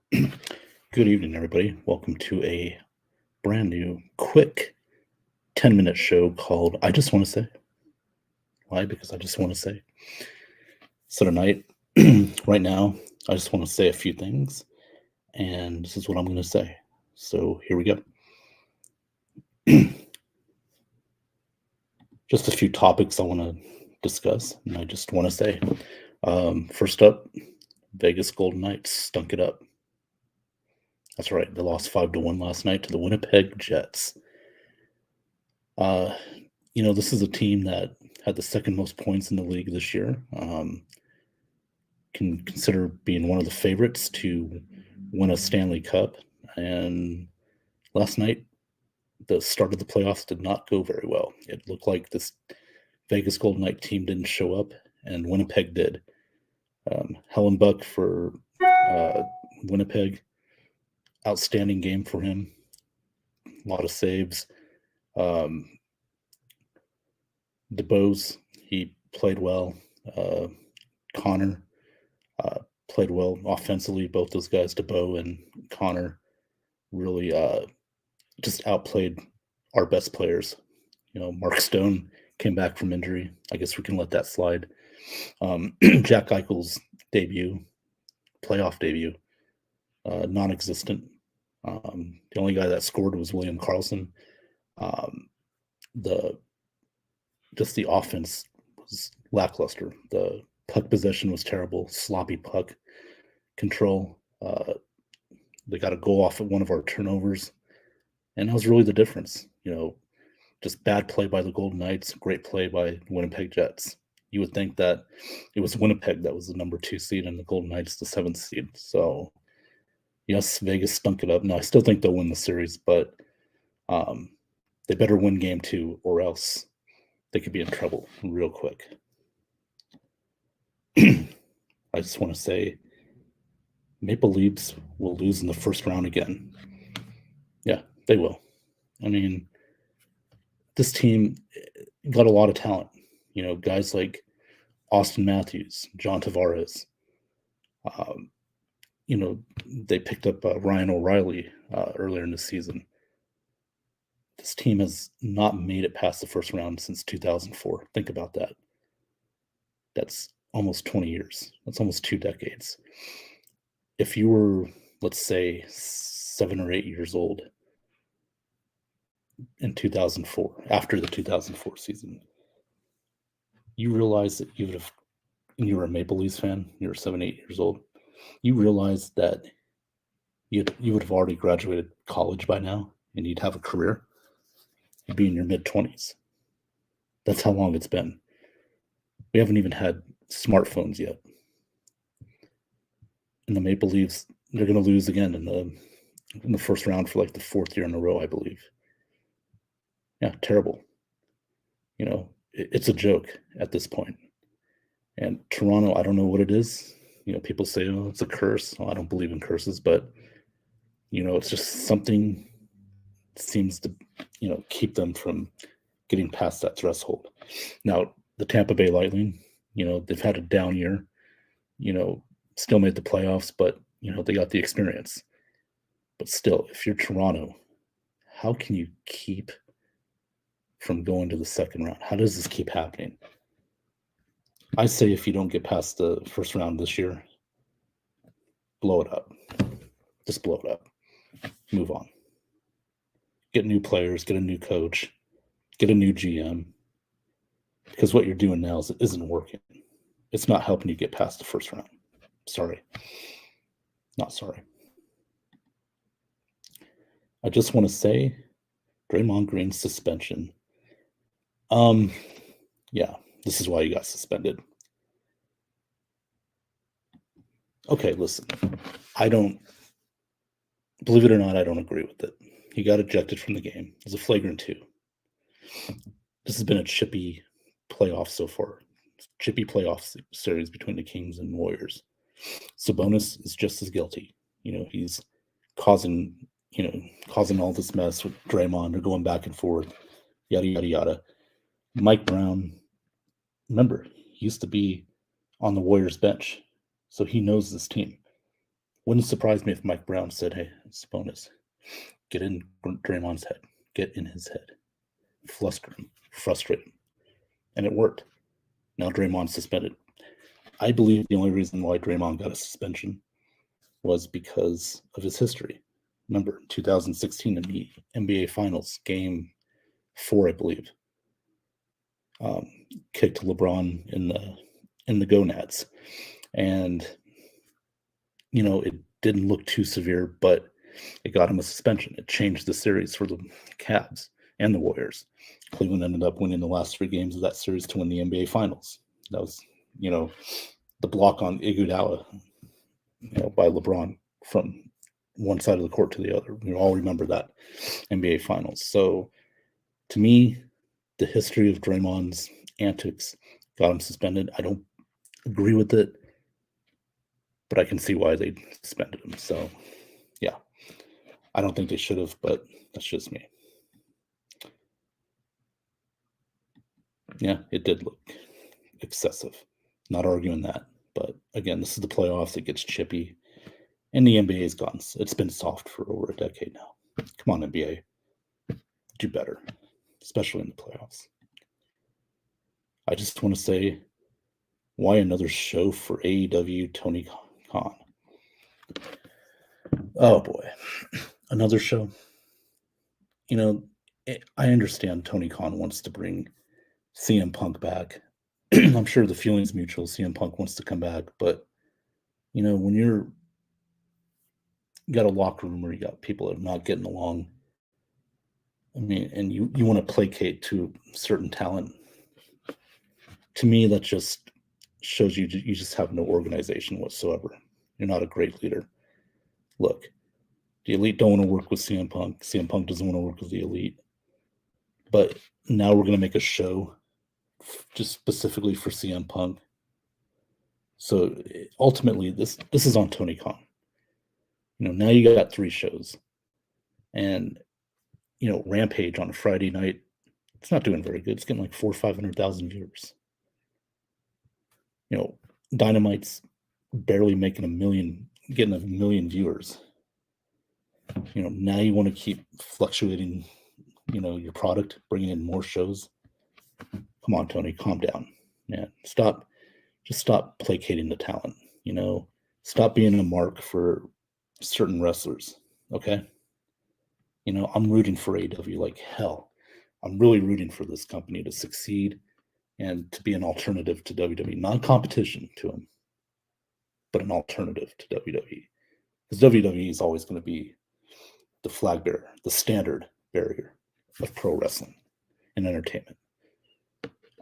Good evening, everybody. Welcome to a brand new, quick 10-minute show called I Just Want to Say. Why? Because I just want to say. So, tonight, right now, I just want to say a few things, and this is what I'm going to say. So, here we go. Just a few topics I want to discuss, and I just want to say. First up, Vegas Golden Knights stunk it up. That's right. They lost 5-1 last night to the Winnipeg Jets. Uh, this is a team that had the second most points in the league this year. Can consider being one of the favorites to win a Stanley Cup. And last night, the start of the playoffs did not go very well. It looked like this Vegas Golden Knight team didn't show up, and Winnipeg did. Hellenbuck for Winnipeg, outstanding game for him. A lot of saves. DeBose, he played well. Connor played well offensively. Both those guys, DeBose and Connor, really just outplayed our best players. Mark Stone came back from injury. I guess we can let that slide. Jack Eichel's playoff debut, non-existent. The only guy that scored was William Karlsson. The offense was lackluster. The puck possession was terrible, sloppy puck control. They got a goal off of one of our turnovers, and that was really the difference. Just bad play by the Golden Knights, great play by Winnipeg Jets. You would think that it was Winnipeg that was the number 2 seed and the Golden Knights the 7th seed. So, yes, Vegas stunk it up. Now, I still think they'll win the series, but they better win game 2 or else they could be in trouble real quick. I just want to say Maple Leafs will lose in the first round again. Yeah, they will. I mean, this team got a lot of talent. Guys like Austin Matthews, John Tavares. They picked up Ryan O'Reilly earlier in the season. This team has not made it past the first round since 2004. Think about that. That's almost 20 years. That's almost 2 decades. If you were, let's say, 7 or 8 years old in 2004, after the 2004 season, you realize that you were a Maple Leafs fan, you were 7, 8 years old, you realize that you would have already graduated college by now and you'd have a career. You'd be in your mid-20s. That's how long it's been. We haven't even had smartphones yet. And the Maple Leafs, they're going to lose again in the first round for like the 4th year in a row, I believe. Yeah, terrible. It's a joke at this point. And Toronto, I don't know what it is. People say, oh, it's a curse. Well, I don't believe in curses, but, it's just something seems to, keep them from getting past that threshold. Now, the Tampa Bay Lightning, they've had a down year, still made the playoffs, but, they got the experience. But still, if you're Toronto, how can you keep from going to the second round? How does this keep happening? I say if you don't get past the first round this year, blow it up. Just blow it up. Move on. Get new players, get a new coach, get a new GM. Because what you're doing now isn't working. It's not helping you get past the first round. Sorry. Not sorry. I just want to say Draymond Green's suspension. Yeah, this is why you got suspended. Okay, listen. Believe it or not, I don't agree with it. He got ejected from the game. It was a flagrant 2. This has been a chippy playoff so far. Chippy playoff series between the Kings and Warriors. Sabonis is just as guilty. He's causing all this mess with Draymond. They're going back and forth, yada, yada, yada. Mike Brown, remember, he used to be on the Warriors bench, so he knows this team. Wouldn't surprise me if Mike Brown said, "Hey, Sabonis, get in Draymond's head, get in his head, frustrate him," and it worked. Now Draymond's suspended. I believe the only reason why Draymond got a suspension was because of his history. Remember, 2016 in the NBA Finals, Game 4, I believe, kicked LeBron in the gonads, and it didn't look too severe, but it got him a suspension. It changed the series for the Cavs and the Warriors. Cleveland ended up winning the last 3 games of that series to win the NBA Finals. That was, the block on Iguodala, by LeBron from one side of the court to the other. We all remember that NBA Finals. So, to me, the history of Draymond's antics got him suspended. I don't agree with it, but I can see why they suspended him. So, yeah, I don't think they should have, but that's just me. Yeah, it did look excessive. Not arguing that. But again, this is the playoffs. It gets chippy. And the NBA's gone. It's been soft for over a decade now. Come on, NBA. Do better, especially in the playoffs. I just want to say, why another show for AEW Tony Khan? Oh boy, another show. I understand Tony Khan wants to bring CM Punk back. I'm sure the feeling's mutual. CM Punk wants to come back, but when you got a locker room where you got people that are not getting along, and you want to placate to certain talent, to me that just shows you just have no organization whatsoever. You're not a great leader. Look, the Elite don't want to work with CM Punk. CM Punk doesn't want to work with the Elite. But now we're going to make a show just specifically for CM Punk. So ultimately, this is on Tony Khan. Now you got 3 shows. And, Rampage on a Friday night, it's not doing very good. It's getting like 400,000 or 500,000 viewers. Dynamite's barely making getting a million viewers. Now you want to keep fluctuating, your product, bringing in more shows. Come on, Tony, calm down, man. Just stop placating the talent. Stop being a mark for certain wrestlers. Okay. I'm rooting for AEW like hell. I'm really rooting for this company to succeed and to be an alternative to WWE, not competition to them, but an alternative to WWE. Because WWE is always going to be the flag bearer, the standard bearer of pro wrestling and entertainment.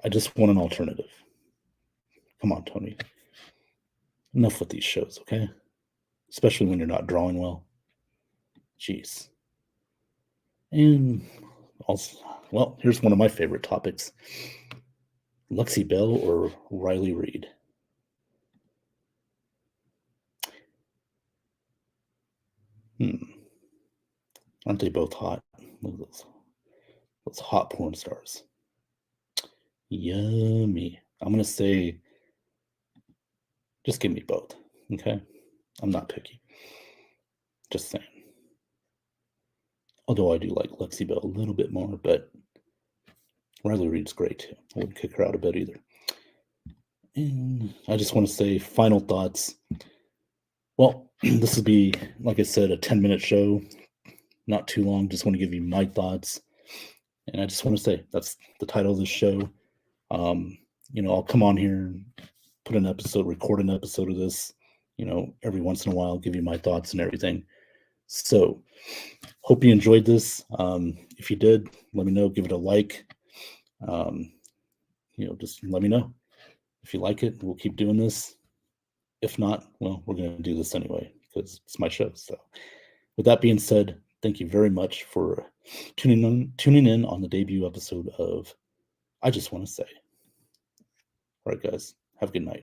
I just want an alternative. Come on, Tony. Enough with these shows, okay? Especially when you're not drawing well. Jeez. And also, well, here's one of my favorite topics. Lexi Bell or Riley Reid? Aren't they both hot? Look at those hot porn stars. Yummy. I'm going to say, just give me both, okay? I'm not picky. Just saying. Although I do like Lexi Bell a little bit more, but Riley Reid's great too. I wouldn't kick her out of bed either. And I just want to say final thoughts. Well, this will be, like I said, a 10-minute show. Not too long. Just want to give you my thoughts. And I just want to say, that's the title of this show. I'll come on here and record an episode of this, every once in a while, give you my thoughts and everything. So, hope you enjoyed this. If you did, let me know. Give it a like. Just let me know. If you like it, we'll keep doing this. If not, well, we're going to do this anyway because it's my show. So, with that being said, thank you very much for tuning in on the debut episode of I Just Want to Say. All right, guys, have a good night.